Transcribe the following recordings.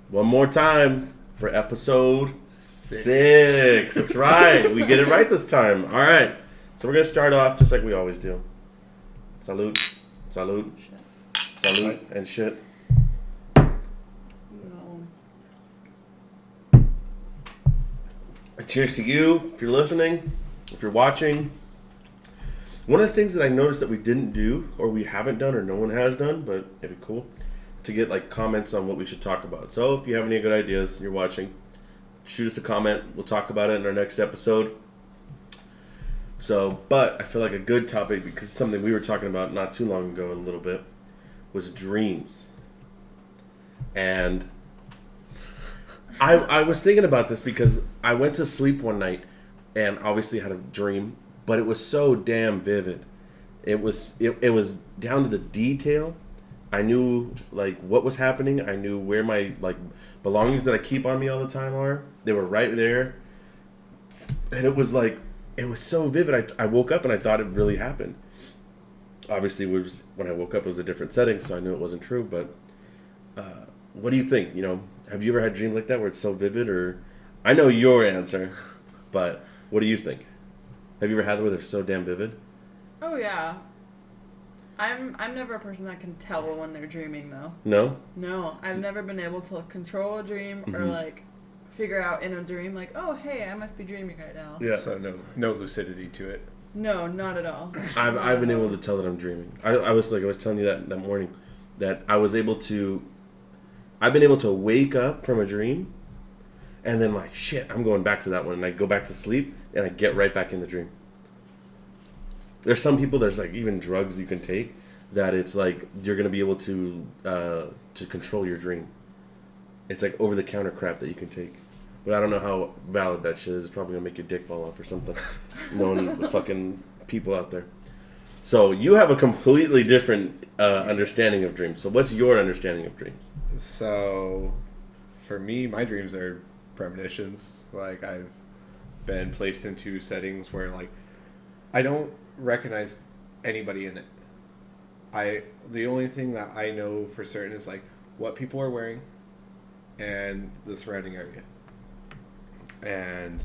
One more time for episode 6. That's right. We get it right this time. All right. So we're going to start off just like we always do. Salute. Salute. Salute and shit. No. Cheers to you if you're listening, if you're watching. One of the things that I noticed that we didn't do, or we haven't done, or no one has done, but it'd be cool to get like comments on what we should talk about. So if you have any good ideas, you're watching, shoot us a comment. We'll talk about it in our next episode. So, but I feel like a good topic, because it's something we were talking about not too long ago a little bit, was dreams. And I was thinking about this because I went to sleep one night and obviously had a dream, but it was so damn vivid. It was down to the detail. I knew like what was happening. I knew where my like belongings that I keep on me all the time are. They were right there. And it was like, it was so vivid. I woke up and I thought it really happened. Obviously, when I woke up, it was a different setting, so I knew it wasn't true. But what do you think? You know, have you ever had dreams like that where it's so vivid? Or I know your answer, but what do you think? Have you ever had them where they're so damn vivid? Oh yeah. I'm never a person that can tell when they're dreaming though. No? No, I've never been able to control a dream or like figure out in a dream like, oh hey, I must be dreaming right now. Yeah. So no lucidity to it. No, not at all. I've been able to tell that I'm dreaming. I was telling you that morning that I've been able to wake up from a dream and then like shit, I'm going back to that one, and I go back to sleep and I get right back in the dream. There's some people, there's like even drugs you can take that it's like you're gonna be able to control your dream. It's like over the counter crap that you can take. But I don't know how valid that shit is. It's probably gonna make your dick fall off or something. Knowing the fucking people out there. So you have a completely different understanding of dreams. So what's your understanding of dreams? So for me, my dreams are premonitions. Like I've been placed into settings where like I don't recognize anybody in it. The only thing that I know for certain is like what people are wearing and the surrounding area. And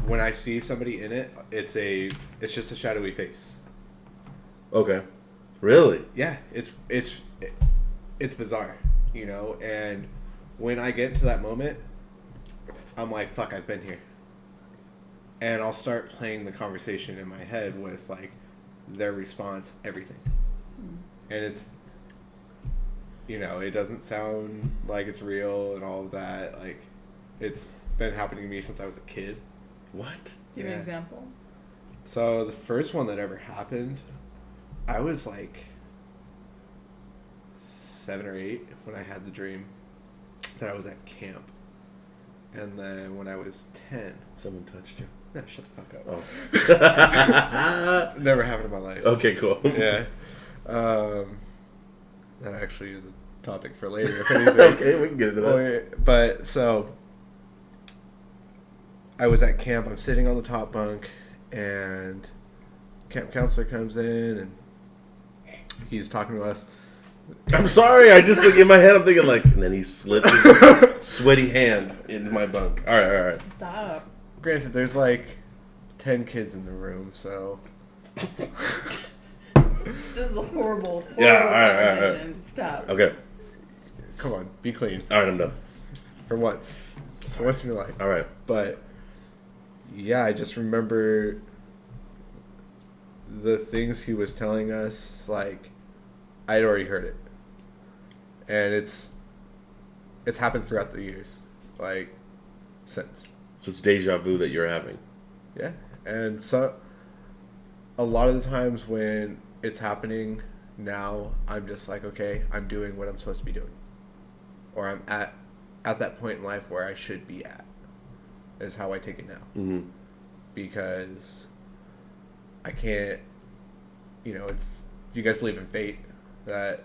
when I see somebody in it, it's just a shadowy face. Okay. Really? Yeah, it's bizarre, you know, and when I get to that moment, I'm like, fuck, I've been here. And I'll start playing the conversation in my head with like their response, everything. And it's, you know, it doesn't sound like it's real and all of that. Like, it's been happening to me since I was a kid. What? Do you have an example? So the first one that ever happened, I was like 7 or 8 when I had the dream that I was at camp. And then when I was 10... Someone touched you. No, shut the fuck up. Oh. Never happened in my life. Okay, cool. Yeah. That actually is a topic for later, if anything. Okay, we can get into that. But, so... I was at camp. I'm sitting on the top bunk, and camp counselor comes in, and he's talking to us. I'm sorry. I just like in my head, I'm thinking like, and then he slipped his sweaty hand into my bunk. All right. Stop. Granted, there's like 10 kids in the room, so. This is a horrible Yeah, conversation. Stop. Okay. Come on, be clean. All right, I'm done. For once. For once in your life. All right. But, yeah, I just remember the things he was telling us, like, I'd already heard it. And it's happened throughout the years. Like, since. So it's deja vu that you're having. Yeah. And so, a lot of the times when it's happening now, I'm just like, okay, I'm doing what I'm supposed to be doing. Or I'm at that point in life where I should be at. Is how I take it now. Mm-hmm. Because I can't, you know, do you guys believe in fate? That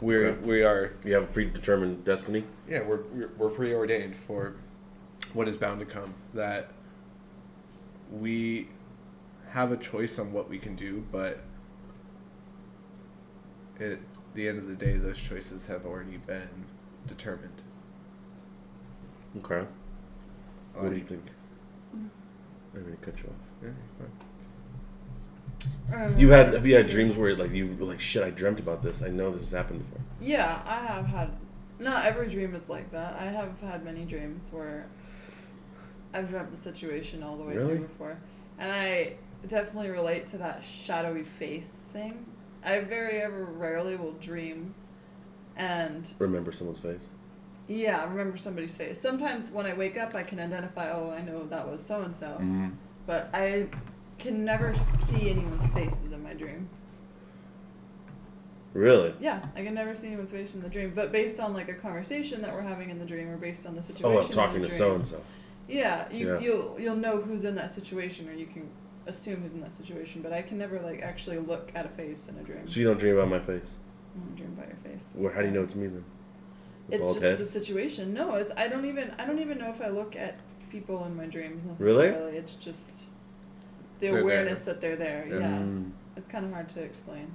we are... You have a predetermined destiny? Yeah, we're preordained for what is bound to come. That we have a choice on what we can do, but at the end of the day, those choices have already been determined. Okay. What do you Like, think? I'm gonna cut you off. yeah, Have you had dreams where like you were like, shit, I dreamt about this. I know this has happened before. Yeah, I have had. Not every dream is like that. I have had many dreams where I've dreamt the situation all the way Really? through before, and I definitely relate to that shadowy face thing. I very ever rarely will dream, and Remember someone's face. yeah, remember somebody's face. Sometimes when I wake up, I can identify. Oh, I know that was so and so, but I can never see anyone's faces in my dream. Really? Yeah, I can never see anyone's face in the dream, but based on like a conversation that we're having in the dream, or based on the situation. Oh, I'm in talking the to dream, so and so. Yeah, Yeah. you'll know who's in that situation, or you can assume who's in that situation. But I can never like actually look at a face in a dream. So you don't dream about my face? I don't dream about your face. Well, how do you know it's me then? The It's bald just head? the situation. No, it's I don't even know if I look at people in my dreams Really? necessarily. It's just the They're awareness there. that they're there. Yeah. Yeah. Mm. It's kind of hard to explain.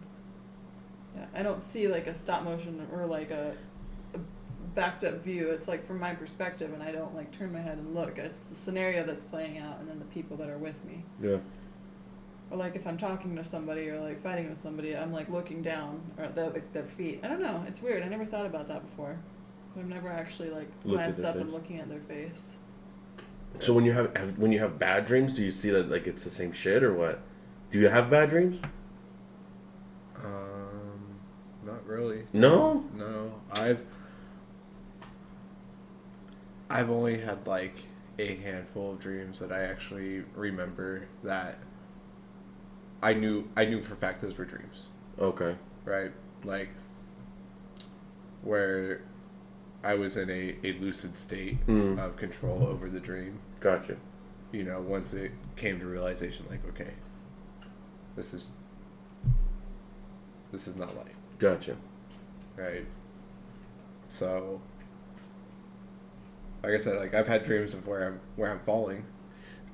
Yeah, I don't see like a stop motion or like a backed up view. It's like from my perspective, and I don't like turn my head and look. It's the scenario that's playing out, and then the people that are with me. Yeah. Or like if I'm talking to somebody or like fighting with somebody, I'm like looking down or at their feet. I don't know. It's weird. I never thought about that before. I've never actually like Looked at glanced their up and face. looking at their face. So when you have bad dreams, do you see that like it's the same shit or what? Do you have bad dreams? not really. No. No, I've only had like a handful of dreams that I actually remember that I knew for a fact those were dreams, Okay. right? Like where I was in a lucid state Mm. of control over the dream. Gotcha. You know, once it came to realization, like, okay, this is not life, Gotcha. right? So, like I said, like I've had dreams of where I'm falling.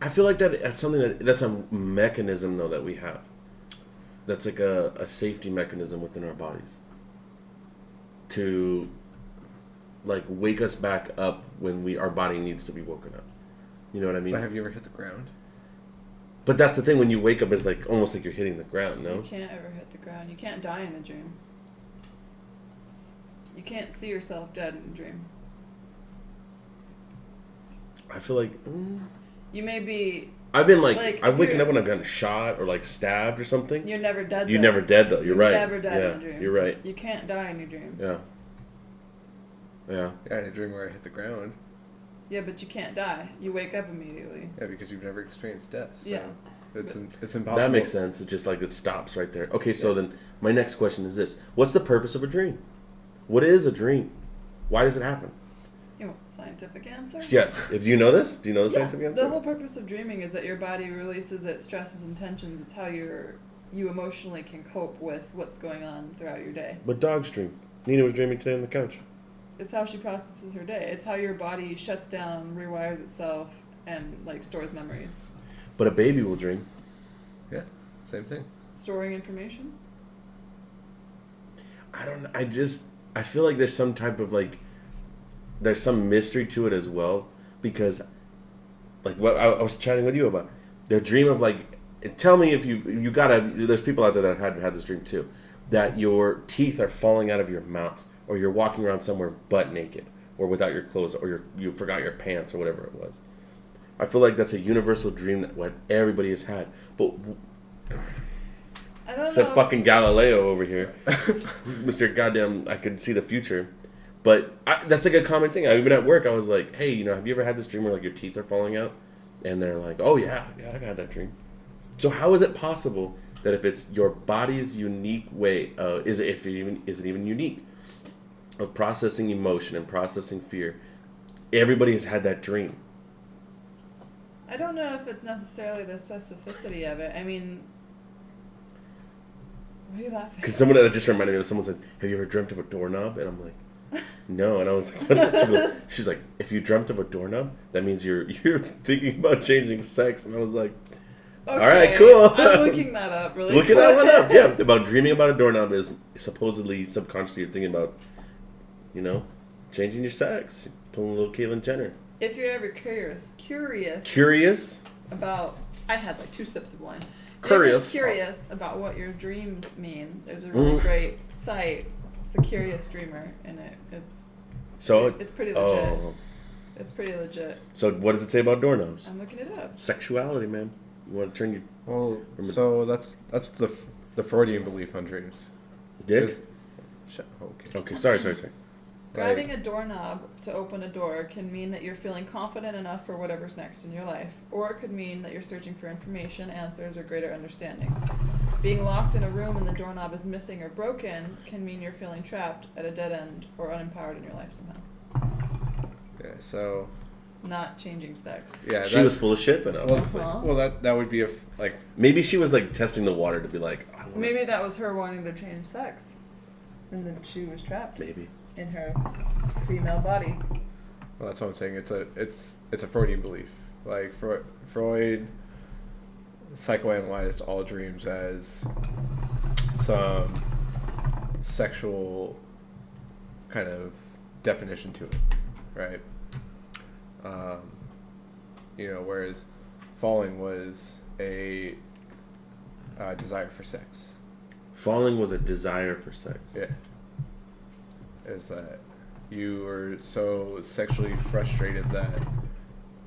I feel like that's something that's a mechanism though that we have. That's like a safety mechanism within our bodies. To like wake us back up when our body needs to be woken up. You know what I mean? But have you ever hit the ground? But that's the thing, when you wake up, it's like almost like you're hitting the ground, no? You can't ever hit the ground. You can't die in a dream. You can't see yourself dead in a dream. I feel like You may be. I've been Like, I've if waken you're- up when I've gotten shot or like stabbed or something. You're never dead. You're though. never dead though. You're right. Never dead Yeah, in a dream. you're right. You can't die in your dreams. Yeah. Yeah. Yeah, I had a dream where I hit the ground. Yeah, but you can't die. You wake up immediately. Yeah, because you've never experienced death. So Yeah. it's impossible. That makes sense. It just like it stops right there. Okay, so then my next question is this: what's the purpose of a dream? What is a dream? Why does it happen? You want a scientific answer? Yes. If you know this, do you know the Yeah. scientific answer? The whole purpose of dreaming is that your body releases its stresses and tensions. It's how you emotionally can cope with what's going on throughout your day. But dogs dream. Nina was dreaming today on the couch. It's how she processes her day. It's how your body shuts down, rewires itself, and like stores memories. But a baby will dream. Yeah, same thing. Storing information. I don't know. I feel like there's some type of like, there's some mystery to it as well, because like what I was chatting with you about, their dream of like, tell me if you gotta, there's people out there that have had this dream too, that your teeth are falling out of your mouth, or you're walking around somewhere butt naked, or without your clothes, or you forgot your pants, or whatever it was. I feel like that's a universal dream that what everybody has had, but I don't except know. fucking Galileo over here, Mr. Goddamn, I could see the future. But that's like a common thing. Even at work, I was like, "Hey, have you ever had this dream where like your teeth are falling out?" And they're like, "Oh yeah, I've had that dream." So how is it possible that if it's your body's unique way, is it even unique, of processing emotion and processing fear, everybody has had that dream? I don't know if it's necessarily the specificity of it. I mean, why are you laughing? Because someone that just reminded me of someone said, "Have you ever dreamt of a doorknob?" And I'm like, no. And I was like, what? She's like, if you dreamt of a doorknob, that means you're thinking about changing sex. And I was like, Okay, all right, cool. I'm looking that up. Really. Look at that one up. Yeah, about dreaming about a doorknob is supposedly subconsciously you're thinking about, Changing your sex. Pulling a little Caitlyn Jenner. If you're ever curious Curious? about, I had like 2 sips of wine. If Curious. you're curious about what your dreams mean, there's a really great site. It's the Curious Dreamer, and it's pretty legit. Oh. It's pretty legit. So what does it say about doorknobs? I'm looking it up. Sexuality, man. You want to turn your Well, so that's the Freudian belief on dreams. dick? Okay. Okay, sorry. Grabbing a doorknob to open a door can mean that you're feeling confident enough for whatever's next in your life, or it could mean that you're searching for information, answers, or greater understanding. Being locked in a room and the doorknob is missing or broken can mean you're feeling trapped at a dead end or unempowered in your life somehow. Yeah, so... Not changing sex. Yeah, She was full of shit then, obviously. Uh-huh. Well, that would be like... Maybe she was like testing the water to be like, I wanna... Maybe that was her wanting to change sex. And then she was trapped Maybe. in her female body. Well, that's what I'm saying. It's a Freudian belief. Like Freud psychoanalyzed all dreams as some sexual kind of definition to it, right? Whereas falling was a desire for sex. Falling was a desire for sex. Yeah. Is that you were so sexually frustrated that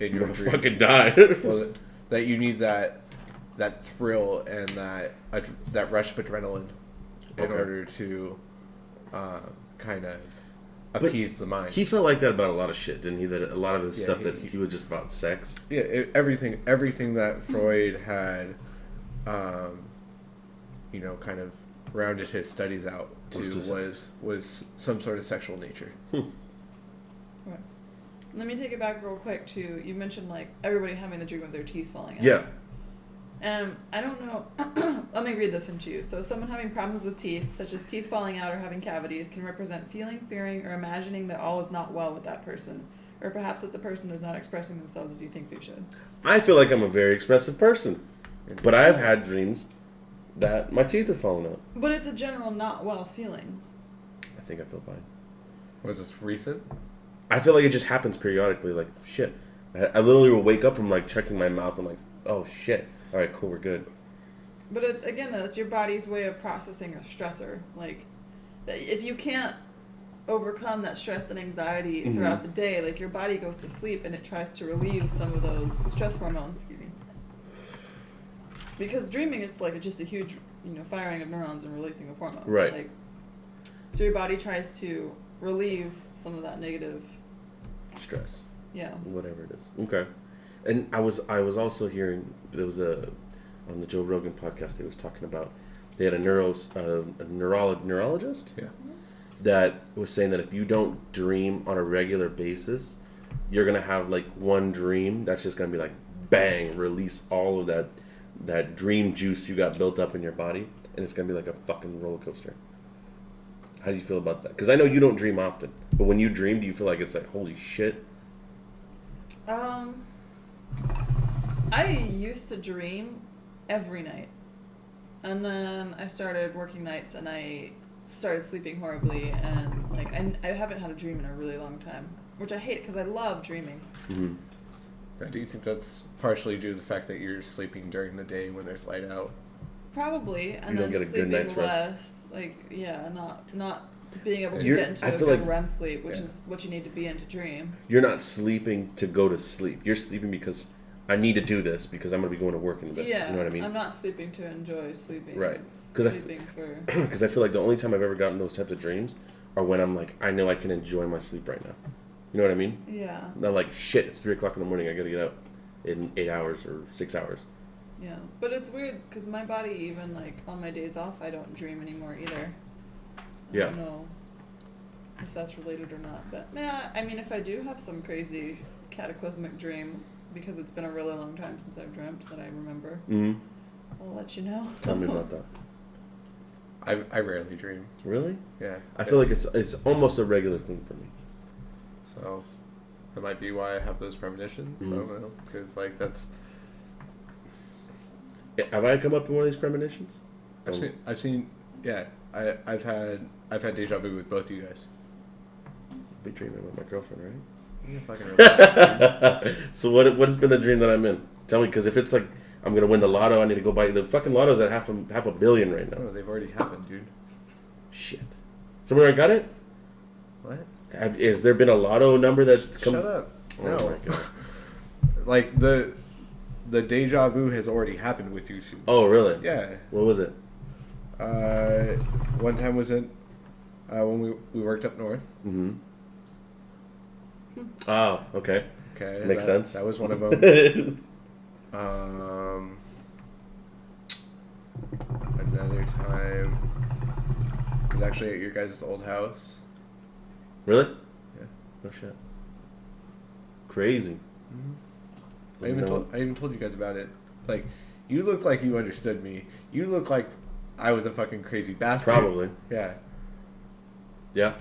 in your dreams, fucking die. well, that you need that thrill and that rush of adrenaline in order to kind of appease the mind. He felt like that about a lot of shit, didn't he? That a lot of his stuff that he he was just about sex. Yeah, everything that Freud had, kind of rounded his studies out to was some sort of sexual nature. Right. Let me take it back real quick to, you mentioned like everybody having the dream of their teeth falling out. Yeah. I don't know. Let me read this one to you. So, someone having problems with teeth, such as teeth falling out or having cavities, can represent feeling, fearing, or imagining that all is not well with that person, or perhaps that the person is not expressing themselves as you think they should. I feel like I'm a very expressive person, but I've had dreams that my teeth have fallen out. But it's a general not well feeling. I think I feel fine. Was this recent? I feel like it just happens periodically. Like shit, I literally will wake up and like checking my mouth. I'm like, oh shit. All right, cool, we're good. But it's, again, that's your body's way of processing a stressor. Like, if you can't overcome that stress and anxiety throughout the day, like your body goes to sleep and it tries to relieve some of those stress hormones. Excuse me. Because dreaming is like just a huge, firing of neurons and releasing of hormones. Right. Like, so your body tries to relieve some of that negative Stress. Yeah. Whatever it is. Okay. And I was also hearing there was on the Joe Rogan podcast they was talking about they had a neurologist that was saying that if you don't dream on a regular basis, you're gonna have like one dream that's just gonna be like bang, release all of that dream juice you got built up in your body, and it's gonna be like a fucking roller coaster. How do you feel about that? Because I know you don't dream often, but when you dream, do you feel like it's like holy shit? I used to dream every night. And then I started working nights and I started sleeping horribly, and like I haven't had a dream in a really long time, which I hate because I love dreaming. Mm-hmm. Do you think that's partially due to the fact that you're sleeping during the day when there's light out? Probably, and You don't then get a good sleeping night's rest. less. Like, yeah, not being able to You're- get into I a feel good like- REM sleep, which is what you need to be in to dream. You're not sleeping to go to sleep. You're sleeping because I need to do this because I'm going to be going to work in a bit. Yeah, You know what I mean? I'm not sleeping to enjoy sleeping. Right. It's 'Cause sleeping for. Because I feel like the only time I've ever gotten those types of dreams are when I'm like, I know I can enjoy my sleep right now. You know what I mean? Yeah. Not like, shit, it's 3 o'clock in the morning. I got to get up in 8 hours or 6 hours. Yeah, but it's weird because my body, even like on my days off, I don't dream anymore either. I don't know if that's related or not, but yeah, I mean, if I do have some crazy cataclysmic dream, because it's been a really long time since I've dreamt that I remember, Mm-hmm. I'll let you know. Tell me about that. I rarely dream. Really? Yeah. I feel like it's almost a regular thing for me. So that might be why I have those premonitions. I don't know, because like that's. Have I come up with one of these premonitions? I've seen. Yeah. I've had deja vu with both of you guys. be dreaming about my girlfriend, right? You fucking relax, So what has been the dream that I'm in? Tell me, because if it's like I'm gonna win the lotto, I need to go buy the fucking lotto's at half a billion right now. dude. Oh, they've already happened, dude. Shit. Someone already got it? What? Has there been a lotto number that's come? Shut up. Oh No. my god. Like the deja vu has already happened with you two. Oh really? Yeah. What was it? One time was it when we worked up north. Mm-hmm. Oh, okay. Okay. Makes sense. That was one of them. Another time was actually at your guys' old house. Really? Yeah. No shit. Crazy. I even told you guys about it. Like, you look like you understood me. You look like I was a fucking crazy bastard. Probably. Yeah. Yeah.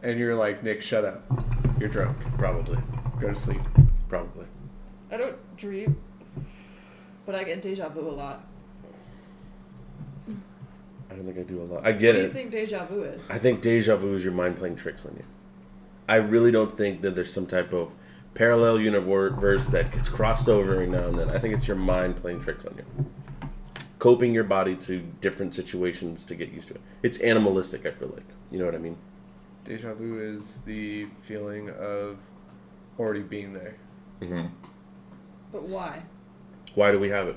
And you're like, Nick, shut up. You're drunk. Probably. Go to sleep. Probably. I don't dream, but I get deja vu a lot. I don't think I do a lot. I get What do it. you think deja vu is? I think deja vu is your mind playing tricks on you. I really don't think that there's some type of parallel universe that gets crossed over every now and then. I think it's your mind playing tricks on you. Coping your body to different situations to get used to it. It's animalistic, I feel like. You know what I mean? Deja vu is the feeling of already being there. Mm-hmm. But why? Why do we have it?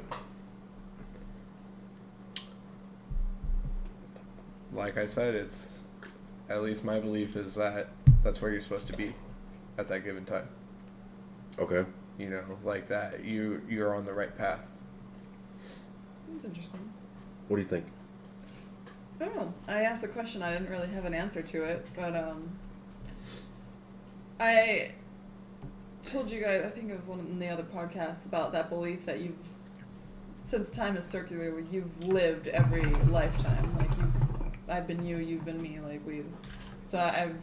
Like I said, it's at least my belief is that that's where you're supposed to be at that given time. Okay. You know, like that you're on the right path. That's interesting. What do you think? I don't know. I asked a question. I didn't really have an answer to it, but I told you guys. I think it was one of the other podcasts about that belief that since time is circular, you've lived every lifetime. Like I've been you, you've been me. So I've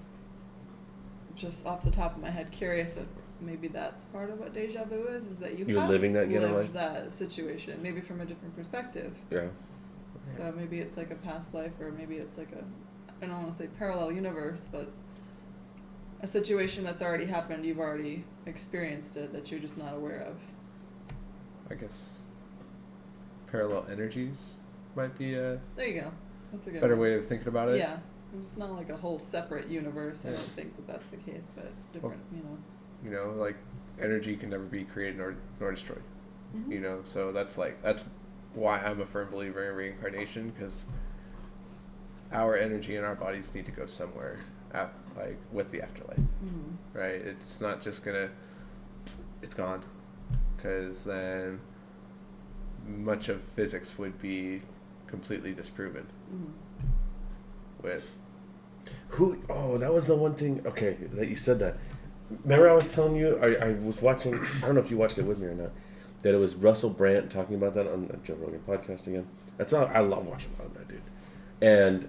just off the top of my head curious if maybe that's part of what deja vu is that You're have living that again in lived life? that situation, maybe from a different perspective. Yeah. So maybe it's like a past life, or maybe it's like I don't want to say parallel universe, but a situation that's already happened, you've already experienced it, that you're just not aware of. I guess parallel energies might be a There you go. That's a good better one. way of thinking about it. Yeah. It's not like a whole separate universe. I don't think that that's the case, but different, You know, like energy can never be created nor destroyed. Mhm. You know, so that's why I'm a firm believer in reincarnation, because our energy and our bodies need to go somewhere, with the afterlife, Mhm. right? It's not just it's gone, because then much of physics would be completely disproven Mhm. with. That was the one thing, okay, that you said that. Remember I was telling you, I was watching, I don't know if you watched it with me or not, that it was Russell Brand talking about that on the Joe Rogan podcast again. That's all, I love watching about that dude. And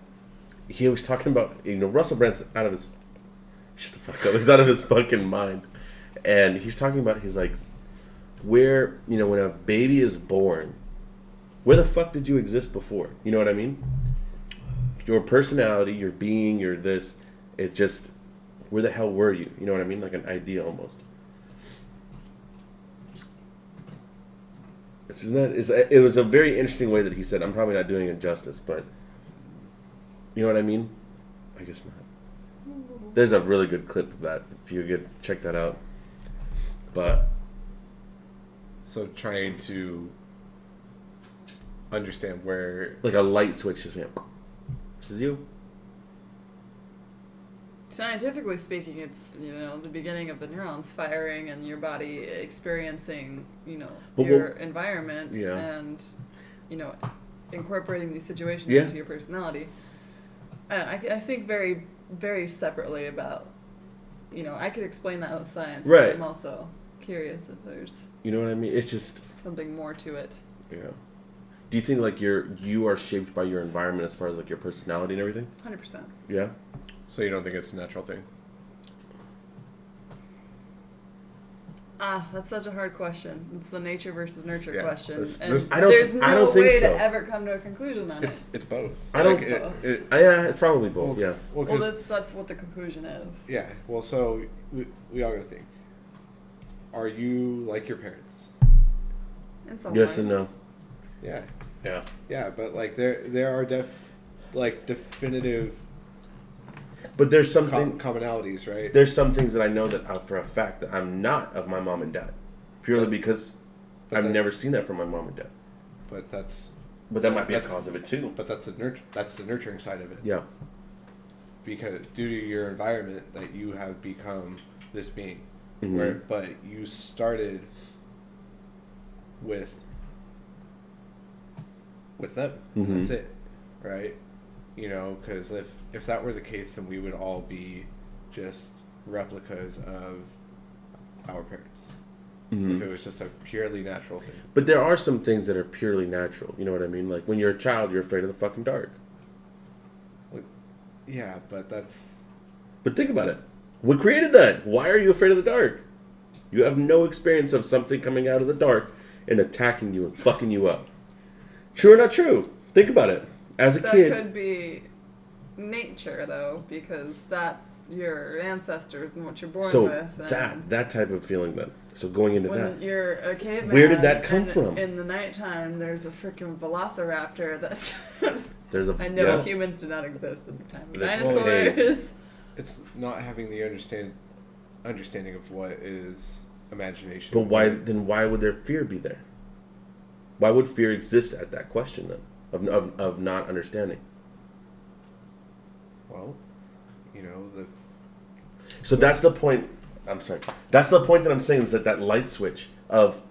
he was talking about, Russell Brand's out of his, shut the fuck up, he's out of his fucking mind. And he's talking about, he's like, when a baby is born, where the fuck did you exist before? You know what I mean? Your personality, your being, your this, it just, where the hell were you? You know what I mean? Like an idea almost. It was a very interesting way that he said. I'm probably not doing it justice, but you know what I mean? I guess not. There's a really good clip of that. If you could check that out. But So trying to understand where. like a light switch just went. This is you. Scientifically speaking, it's the beginning of the neurons firing and your body experiencing your environment and incorporating these situations into your personality. I think very, very separately about I could explain that with science. Right. But I'm also curious if there's You know what I mean? It's just something more to it. yeah. Do you think like you are shaped by your environment as far as like your personality and everything? 100%. Yeah. So you don't think it's a natural thing? That's such a hard question. It's the nature versus nurture Yeah, question, this- and this- there's no I don't think way so. to ever come to a conclusion on it. It's both. I don't- Yeah, it's probably both. Yeah. Well, Well, 'cause- that's what the conclusion is. yeah. Well, so we all got to think. Are you like your parents? In some Yes ways. and no. Yeah. Yeah. Yeah, but like there are definitive But there's something. commonalities, right? There's some things that I know that for a fact that I'm not of my mom and dad, purely But- because but I've that- never seen that from my mom and dad. But that's But that might be a That's- cause of it too. but that's the nurturing side of it. Yeah. Because due to your environment that you have become this being. Mhm. But you started with them. Mhm. That's it, right? You know, because if that were the case, then we would all be just replicas of our parents. Mhm. If it was just a purely natural thing. But there are some things that are purely natural. You know what I mean? Like when you're a child, you're afraid of the fucking dark. Yeah, but that's But think about it. What created that? Why are you afraid of the dark? You have no experience of something coming out of the dark and attacking you and fucking you up. True or not true? Think about it. As a That kid, could be nature, though, because that's your ancestors and what you're born so with. And that type of feeling then. So going into when that. you're a caveman, Where did that come and from? In the nighttime, there's a freaking velociraptor that's. There's a I know yeah. humans did not exist at the time of Well, hey. dinosaurs. it's not having the understanding of what is imagination. But why would their fear be there? Why would fear exist at that question then? Of not understanding. Well, you know the. So that's the point. I'm sorry. That's the point that I'm saying is that light switch of,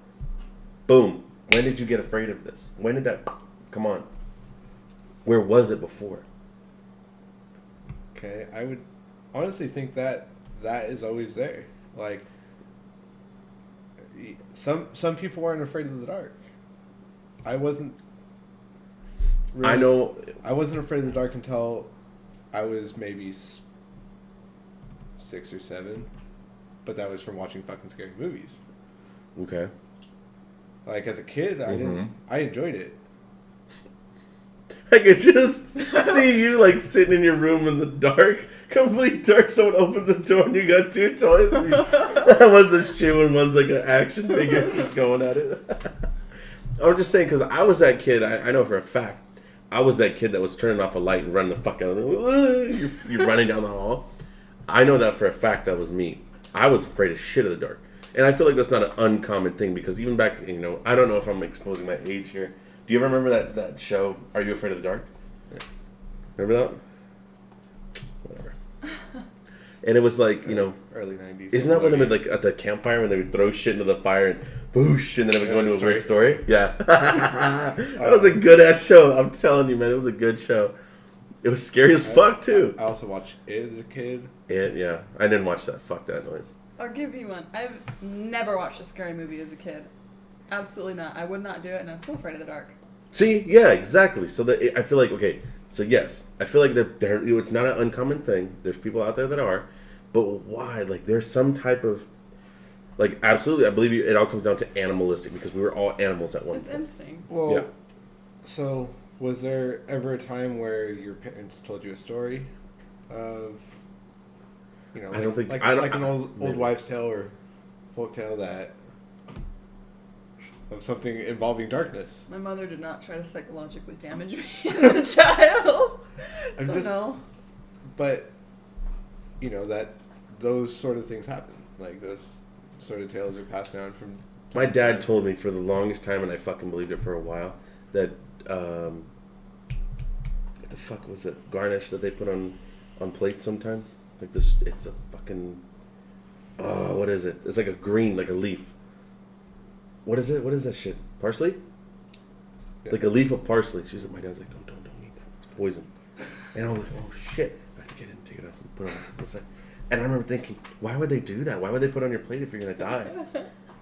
boom. When did you get afraid of this? When did that? Come on. Where was it before? Okay, I would honestly think that is always there. Like some people aren't afraid of the dark. I wasn't. Really, I know. I wasn't afraid of the dark until I was maybe 6 or 7, but that was from watching fucking scary movies. Okay. Like as a kid, I didn't. I enjoyed it. I could just see you like sitting in your room in the dark, complete dark. Someone opens the door and you got 2 toys. And one's a shoe and one's like an action figure just going at it. I'm just saying because I was that kid. I know for a fact. I was that kid that was turning off a light and running the fuck out of the room. You're running down the hall. I know that for a fact. That was me. I was afraid of shit of the dark. And I feel like that's not an uncommon thing because even back, I don't know if I'm exposing my age here. Do you ever remember that show, Are You Afraid of the Dark? Yeah. Remember that? Whatever. And it was like, Early 90s. isn't that when they would like at the campfire when they would throw shit into the fire and boosh and then it would go into a weird story? Yeah. That was a good ass show. I'm telling you, man, it was a good show. It was scary as fuck too. I also watched it as a kid. Yeah, I didn't watch that. Fuck that noise. I'll give you one. I've never watched a scary movie as a kid. Absolutely not. I would not do it, and I'm still afraid of the dark. See, yeah, exactly. So I feel like so yes, I feel like it's not an uncommon thing. There's people out there that are, but why? Like, there's some type of, like, absolutely. I believe it all comes down to animalistic because we were all animals at one It's point. instinct. Well, Yeah. so was there ever a time where your parents told you a story of, I don't think- like I don't- like an old maybe. wives' tale or folk tale of something involving darkness? My mother did not try to psychologically damage me as a child. I'm So just- no. But that those sort of things happen. Like those sort of tales are passed down from. My dad told me for the longest time, and I fucking believed it for a while, that what the fuck was it? Garnish that they put on plates sometimes. Like this, it's a fucking. Oh, what is it? It's like a green, like a leaf. What is it? What is that shit? Parsley? Yeah. Like a leaf of parsley. She's like, my dad's like, don't eat that. It's poison. And I was like, oh shit. I have to get it, take it off, and put it on. It's like, and I remember thinking, why would they do that? Why would they put it on your plate if you're gonna die?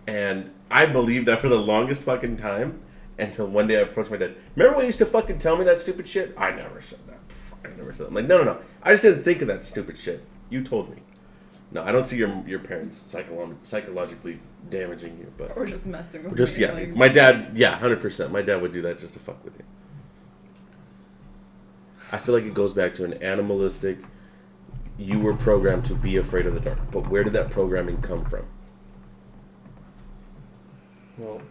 And I believed that for the longest fucking time until one day I approached my dad. Remember when you used to fucking tell me that stupid shit? I never said that. I never said that. I'm like, no. I just didn't think of that stupid shit. You told me. No, I don't see your parents psychologically damaging you, but Or just messing with just me. yeah. Like, My dad, 100%. My dad would do that just to fuck with you. I feel like it goes back to an animalistic. You were programmed to be afraid of the dark, but where did that programming come from? Well,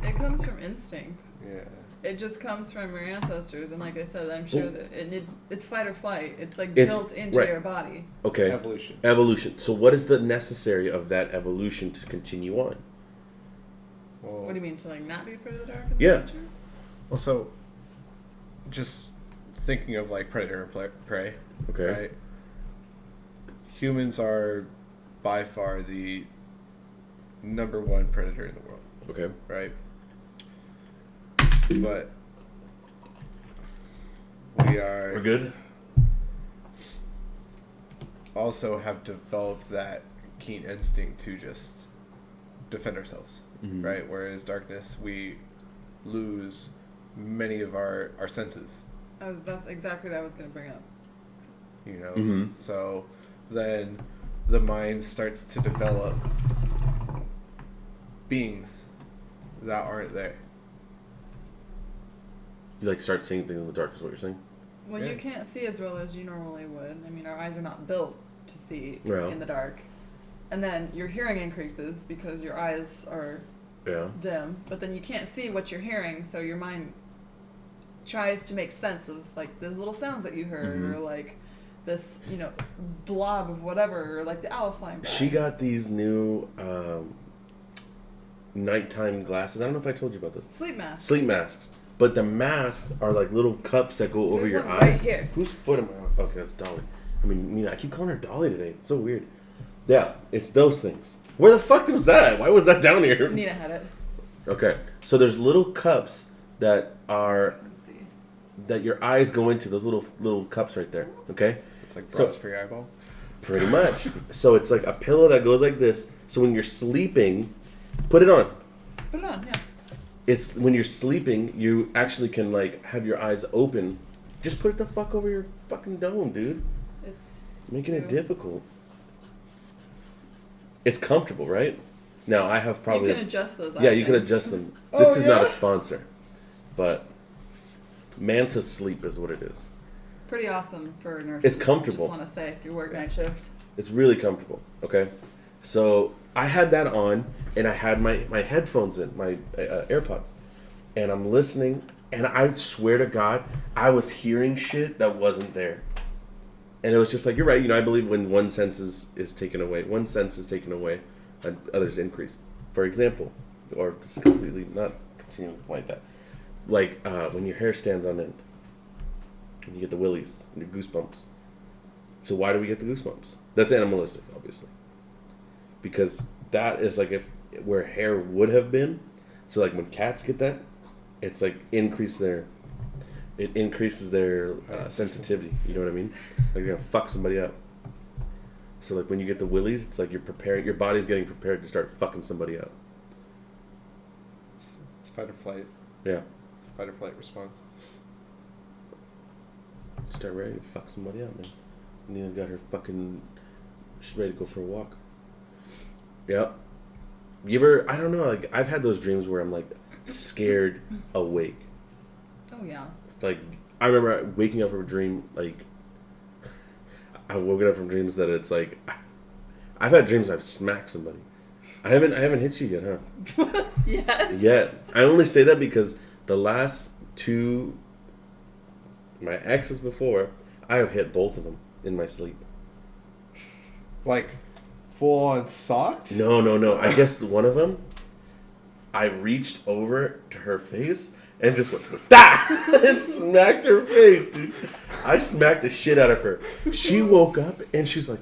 it comes from instinct. yeah. It just comes from your ancestors, and like I said, I'm sure that it's fight or flight. It's like It's- built into right. your body. Okay. Evolution. So what is the necessary of that evolution to continue on? Well, What do you mean, to like not be afraid of the dark in the Yeah. future? Well, so just thinking of like predator and prey. Okay. Right. Humans are by far the number one predator in the world. Okay. Right. But we're good. Also have developed that keen instinct to just defend ourselves, Mhm. right? Whereas darkness, we lose many of our senses, That's exactly what I was going to bring up. you know? Mhm. So then the mind starts to develop beings that aren't there. You like start seeing things in the dark is what you're saying? Well, Yeah. you can't see as well as you normally would. I mean, our eyes are not built to see Yeah. in the dark. And then your hearing increases because your eyes are Yeah. dim, but then you can't see what you're hearing, so your mind tries to make sense of like the little sounds that you heard, Mhm. or like this, blob of whatever, or like the owl flying by. She got these new nighttime glasses. I don't know if I told you about this. Sleep mask. Sleep masks. But the masks are like little cups that go over There's your one eyes. right here. Whose foot am I on? Okay, that's Dolly. I mean, Nina, I keep calling her Dolly today. It's so weird. Yeah, it's those things. Where the fuck was that? Why was that down here? Nina had it. Okay, so there's little cups that are Let's see. that your eyes go into. Those little cups right there. Okay, It's like So- bras for your eyeball. pretty much. So it's like a pillow that goes like this. So when you're sleeping, put it on. Put it on, yeah. It's when you're sleeping, you actually can like have your eyes open. Just put it the fuck over your fucking dome, dude. It's Making it true. difficult. It's comfortable, right? Now I have probably You can adjust those. yeah, you can items. adjust them. Oh, This is not yeah? a sponsor, but Manta Sleep is what it is. Pretty awesome for nurses. It's comfortable. Just want to say, if you work night shift. It's really comfortable. Okay, so I had that on, and I had my headphones in, my AirPods, and I'm listening, and I swear to God, I was hearing shit that wasn't there. And it was just like, you're right, I believe when one sense is taken away, and others increase. For example, or this is completely not continuing like that. Like when your hair stands on end, when you get the willies and your goosebumps. So why do we get the goosebumps? That's animalistic, obviously. Because that is like where hair would have been. So like when cats get that, it's like it increases their sensitivity. You know what I mean? Like you're gonna fuck somebody up. So like when you get the willies, it's like your body's getting prepared to start fucking somebody up. It's fight or flight. Yeah. It's a fight or flight response. Start ready to fuck somebody up, man. Nina's got her fucking. She's ready to go for a walk. Yep. You ever? I don't know. Like I've had those dreams where I'm like scared awake. Oh yeah. Like I remember waking up from a dream. Like I've woken up from dreams that it's like I've had dreams I've smacked somebody. I haven't hit you yet, huh? Yes. Yet. I only say that because the last two, my exes before, I have hit both of them in my sleep. Like full on socked? No. I guess one of them, I reached over to her face and just went, "Da!" and smacked her face, dude. I smacked the shit out of her. She woke up and she's like,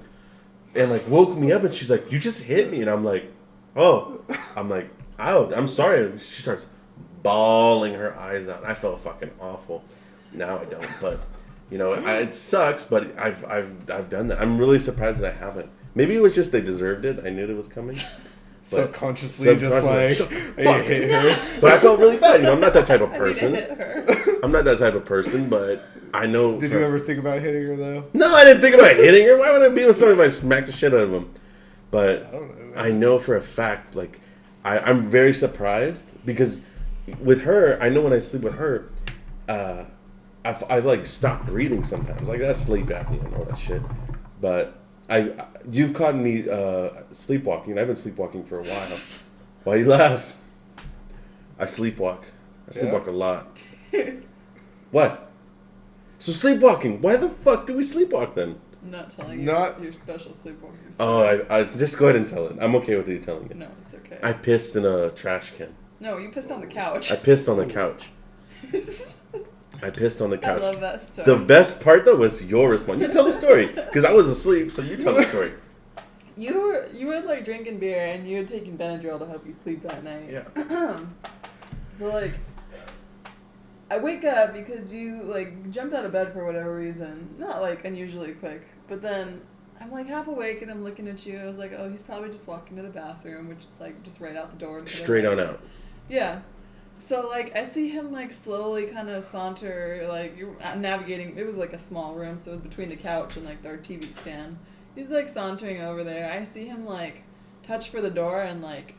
woke me up and she's like, "You just hit me," and I'm like, "Oh," I'm like, "Oh, I'm sorry." She starts bawling her eyes out. I felt fucking awful. Now I don't, but it sucks. But I've done that. I'm really surprised that I haven't. Maybe it was just they deserved it. I knew that was coming. subconsciously just like, fuck. hit her. But I felt really bad. I'm not that type of I person. hit her. I'm not that type of person, but I know. Did you ever think about hitting her though? No, I didn't think about hitting her. Why would I be with somebody if I smacked the shit out of him? But I don't know. I know for a fact, like, I'm very surprised because with her, I know when I sleep with her, I like stop breathing sometimes. Like that's sleep apnea and all that shit. But you've caught me sleepwalking. I've been sleepwalking for a while. Why you laugh? I sleepwalk. I sleepwalk a lot. What? So sleepwalking. Why the fuck do we sleepwalk then? I'm not telling Not- you your special sleepwalking Oh, story. I just go ahead and tell it. I'm okay with you telling it. No, it's okay. I pissed in a trash can. No, you pissed on the couch. I pissed on the couch. I pissed on the I couch. love that story. The best part though was your response. You tell the story because I was asleep, so you tell the story. You were like drinking beer and you had taken Benadryl to help you sleep that night. Yeah. So like, I wake up because you like jumped out of bed for whatever reason, not like unusually quick, but then I'm like half awake and I'm looking at you. I was like, oh, he's probably just walking to the bathroom, which is like just right out the door. Straight on out. Yeah. So like I see him like slowly kind of saunter, like you're navigating. It was like a small room, so it was between the couch and like our TV stand. He's like sauntering over there. I see him like touch for the door and like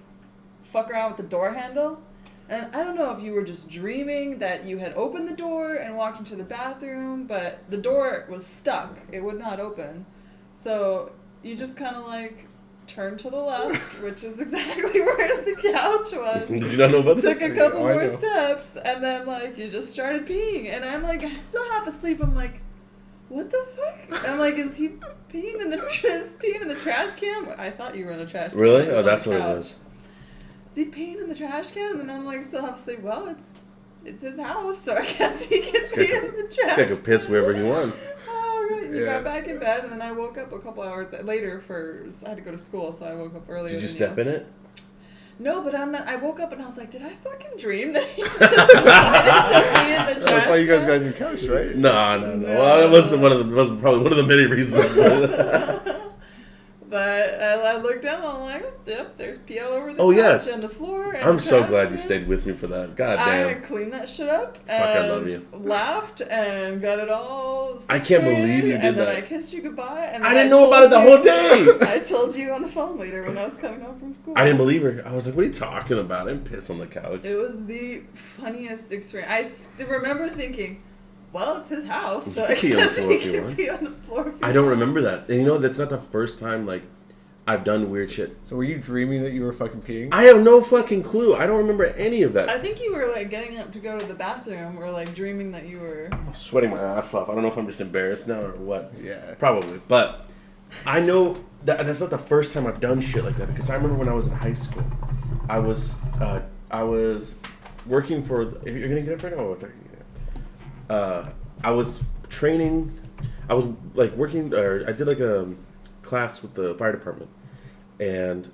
fuck around with the door handle. And I don't know if you were just dreaming that you had opened the door and walked into the bathroom, but the door was stuck. It would not open. So you just kind of like turned to the left, which is exactly where the couch was. Did you not know about this? Took a couple Oh, I more know. steps, and then like you just started peeing, and I'm like still half asleep. I'm like, what the fuck? I'm like, is he peeing in the trash can? I thought you were in the trash can. Really? It was Oh, on that's the what it couch. was. Is he peeing in the trash can? And then I'm like still half asleep. Well, it's his house, so I guess he can This guy pee in can- the This trash. guy can piss wherever he wants. Oh, right. You Yeah. got back in bed, and then I woke up a couple hours later I had to go to school, so I woke up earlier. Did you step in it? No, but I'm not. I woke up and I was like, did I fucking dream that he just decided to pee in the trash? That's why you guys can? got your couch, right? No. No. Well, that wasn't probably one of the many reasons. But I looked down and I'm like, oh, yep, there's pee all over the Oh, yeah. couch and the floor. And I'm the so trash glad you can. stayed with me for that. God I damn. cleaned that shit up. Fuck, I and love you. Laughed and got it all. I can't situated, believe you did and then that. I kissed you goodbye. And I then didn't know about it the whole told day. I told you on the phone later when I was coming home from school. I didn't believe her. I was like, what are you talking about? I didn't piss on the couch. It was the funniest experience. I remember thinking, well, it's his house, so I He can pee on the guess floor he if he can wants. pee on the floor. if he I don't wants. remember that. And you know, that's not the first time, like, I've done weird shit. So were you dreaming that you were fucking peeing? I have no fucking clue. I don't remember any of that. I think you were like getting up to go to the bathroom or like dreaming that you were. I'm sweating my ass off. I don't know if I'm just embarrassed now or what. Yeah. Probably. But I know that's not the first time I've done shit like that because I remember when I was in high school, I was working for. You're gonna get up right now. Oh, okay. I was training. I was like working. Or I did like a class with the fire department, and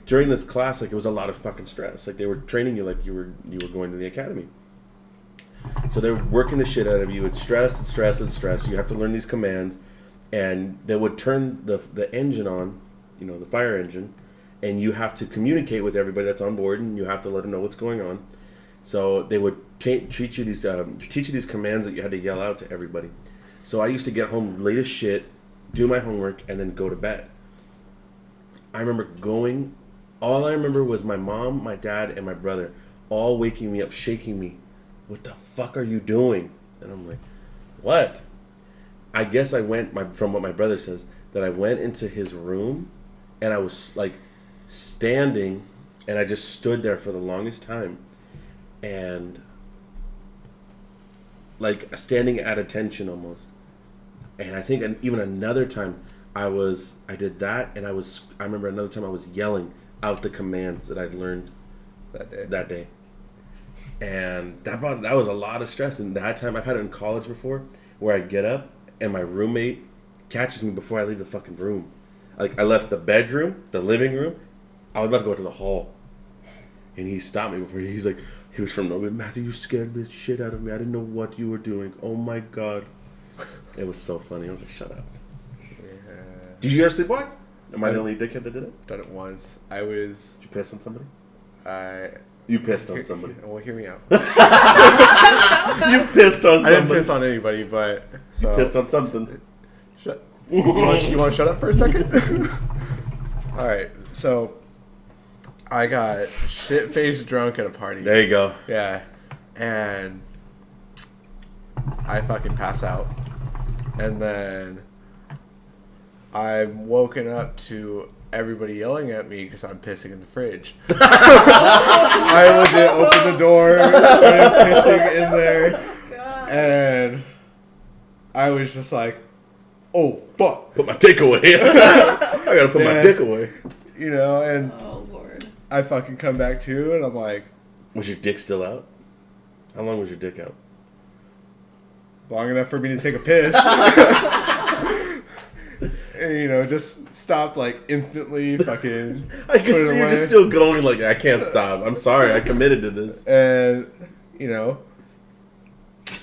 during this class, like it was a lot of fucking stress. Like they were training you like you were going to the academy. So they're working the shit out of you. It's stress and stress and stress. You have to learn these commands, and they would turn the engine on, you know, the fire engine, and you have to communicate with everybody that's on board, and you have to let them know what's going on. So they would teach you these commands that you had to yell out to everybody. So I used to get home late as shit, do my homework, and then go to bed. I remember going. All I remember was my mom, my dad, and my brother all waking me up, shaking me. What the fuck are you doing? And I'm like, what? I guess I went, from what my brother says, that I went into his room and I was like standing and I just stood there for the longest time and like standing at attention almost. And I think even another time I did that and I remember another time I was yelling out the commands that I'd learned that day. And that was a lot of stress. And that time, I've had it in college before, where I get up and my roommate catches me before I leave the fucking room. Like I left the bedroom, the living room. I was about to go to the hall, and he stopped me before. He was from nowhere. Matthew, you scared the shit out of me. I didn't know what you were doing. Oh my god, it was so funny. I was like, shut up. Yeah. Did you ever sleepwalk? Am I the only dickhead that did it? Done it once. Did you piss on somebody? I. You pissed on somebody. Well, hear me out. You pissed on somebody. I didn't piss on anybody, but so. You pissed on something. You want to shut up for a second? All right. So I got shit-faced drunk at a party. There you go. Yeah, and I fucking pass out, and then I'm woken up to everybody yelling at me because I'm pissing in the fridge. I legit opened the door, started pissing in there, God. and I was just like, "Oh fuck!" Put my dick away. I gotta put my dick away. You know, and Oh Lord. I fucking come back to, and I'm like, Was your dick still out? How long was your dick out? long enough for me to take a piss. And, you know, just stopped like instantly. Fucking. I can see you just still going like, I can't stop. I'm sorry, I committed to this. And you know,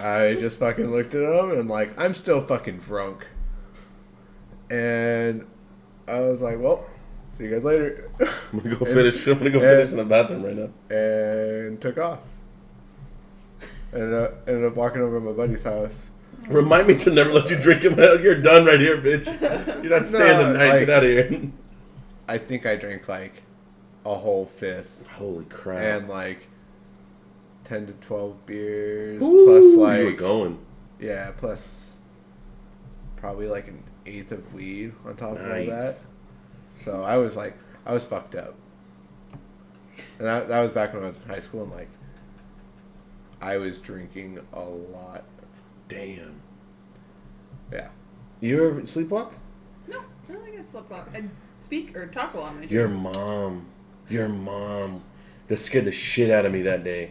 I just fucking looked at him and like, I'm still fucking drunk. And I was like, well, see you guys later. I'm gonna go finish in the bathroom right now. And took off. Ended up walking over to my buddy's house. Remind me to never let you drink it. You're done right here, bitch. You're not staying the night. Like, Get out of here. I think I drank like a whole fifth. Holy crap. And like 10 to 12 beers. Ooh, plus like. You were going. Yeah, plus probably like an eighth of weed on top of all that. So I was fucked up. And that was back when I was in high school, and like I was drinking a lot. Damn. Yeah. You ever sleepwalk? No, I don't think I've sleepwalk. I speak or talk a lot when I Your mom. That scared the shit out of me that day.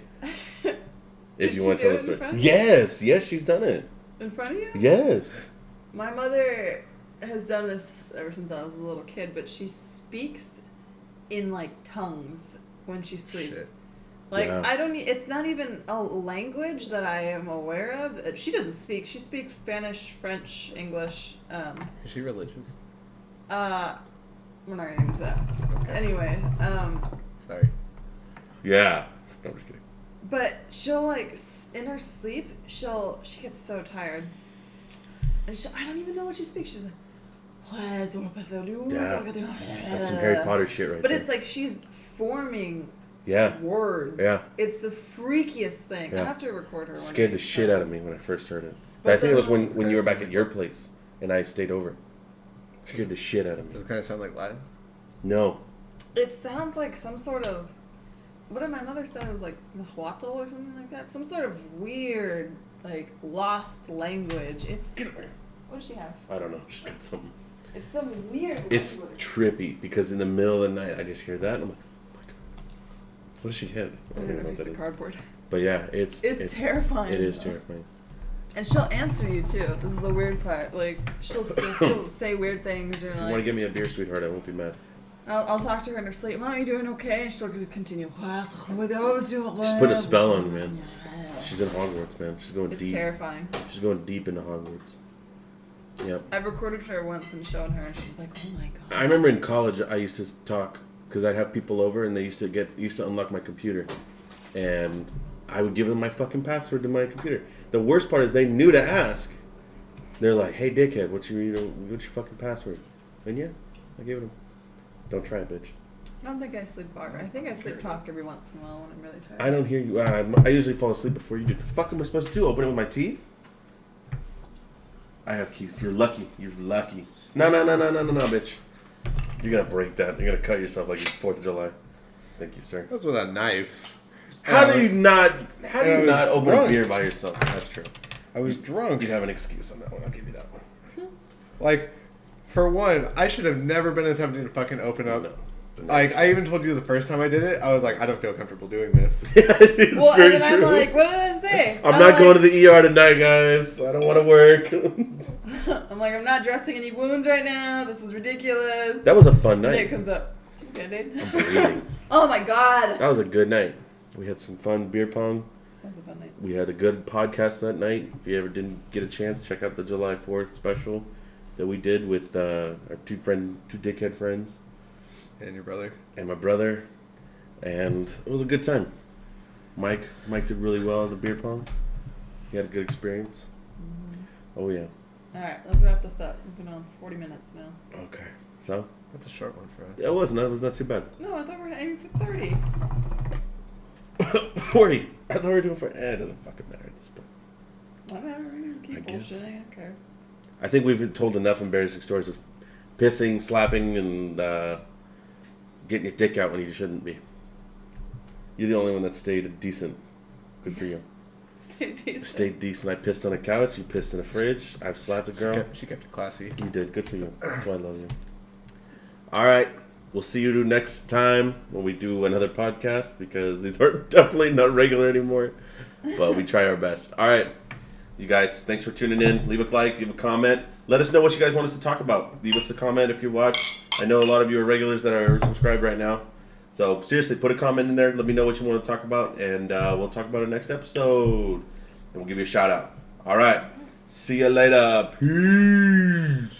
If you want to tell the story. Yes, she's done it. In front of you? Yes. My mother has done this ever since I was a little kid, but she speaks in like tongues when she sleeps. Shit. Like, Yeah. it's not even a language that I am aware of. She doesn't speak. She speaks Spanish, French, English. Is she religious? We're not getting into that. Okay. Anyway, Sorry. Yeah. No, I'm just kidding. but she'll like, in her sleep, she gets so tired. And I don't even know what she speaks. She's like, Yeah. That's some Harry Potter shit right but there. it's like she's forming Yeah. words. Yeah. It's the freakiest thing. Yeah. I have to record her. It one scared day. the shit out of me when I first heard it. But I think it was then- when you were back at your place and I stayed over. It scared the shit out of Does me. it kind of sound like Latin? No. It sounds like some sort of. What did my mother said? It was like Nahuatl or something like that. Some sort of weird, like lost language. It's. What does she have? I don't know. Just got something. It's some weird. It's language. trippy because in the middle of the night I just hear that and I'm like, oh my god. What does she hit? I I don't don't even know know if what it's that the is. cardboard. But yeah, it's terrifying. It is though. terrifying. And she'll answer you too. This is the weird part. Like she'll say weird things. Or If you like, want to give me a beer, sweetheart, I won't be mad. I'll talk to her in her sleep. Mom, you doing okay? And she'll continue. She's putting a spell on me, man. She's in Hogwarts, man. She's going It's deep. terrifying. She's going deep into Hogwarts. Yep. I've recorded her once and shown her, and she's like, "Oh my god." I remember in college I used to talk because I'd have people over and they used to unlock my computer, and I would give them my fucking password to my computer. The worst part is they knew to ask. They're like, "Hey, dickhead, what's your fucking password?" And yeah, I gave it them. Don't try it, bitch. I don't think I sleepwalk. I think I sleep talk every once in a while when I'm really tired. I don't hear you. I usually fall asleep before you do. The fuck am I supposed to do? Open it with my teeth? I have keys. You're lucky. You're lucky. No, bitch. You're gonna break that. You're gonna cut yourself like it's 4th of July. Thank you, sir. That's with a knife. How do you not open drunk. a beer by yourself? That's true. I was drunk. You have an excuse on that one. I'll give you that one. Like, for one, I should have never been attempting to fucking open up. No. Like, I even told you the first time I did it, I was like, I don't feel comfortable doing this. It's well, very and then true. I'm like, what did I say? I'm not going to the ER tonight, guys. I don't want to work. I'm like, I'm not dressing any wounds right now. This is ridiculous. That was a fun And then it night. comes up. Band-Aid? I'm bleeding. Oh my god. That was a good night. We had some fun beer pong. That was a fun night. We had a good podcast that night. If you ever didn't get a chance, check out the July 4th special. that we did with our two dickhead friends, And your brother. and my brother, and it was a good time. Mike did really well at the beer pong. He had a good experience. Mm-hmm. Oh yeah. All right, let's wrap this up. We've been on 40 minutes now. Okay. So That's a short one for us. it was not too bad. No, I thought we were aiming for 30. 40. I thought we were doing for. It doesn't fucking matter at this point. Whatever, we can I keep guess. bullshitting. I don't care. I think we've told enough embarrassing stories of pissing, slapping, and getting your dick out when you shouldn't be. You're the only one that stayed decent. Good for you. Stay decent. Stayed decent. I pissed on a couch. You pissed in a fridge. I've slapped a girl. She kept it classy. You did. Good for you. That's why I love you. All right. We'll see you next time when we do another podcast because these are definitely not regular anymore. But we try our best. All right. You guys, thanks for tuning in. Leave a like, leave a comment. Let us know what you guys want us to talk about. Leave us a comment if you watch. I know a lot of you are regulars that are subscribed right now. So seriously, put a comment in there. Let me know what you want to talk about. And we'll talk about it next episode. And we'll give you a shout out. All right. See you later. Peace.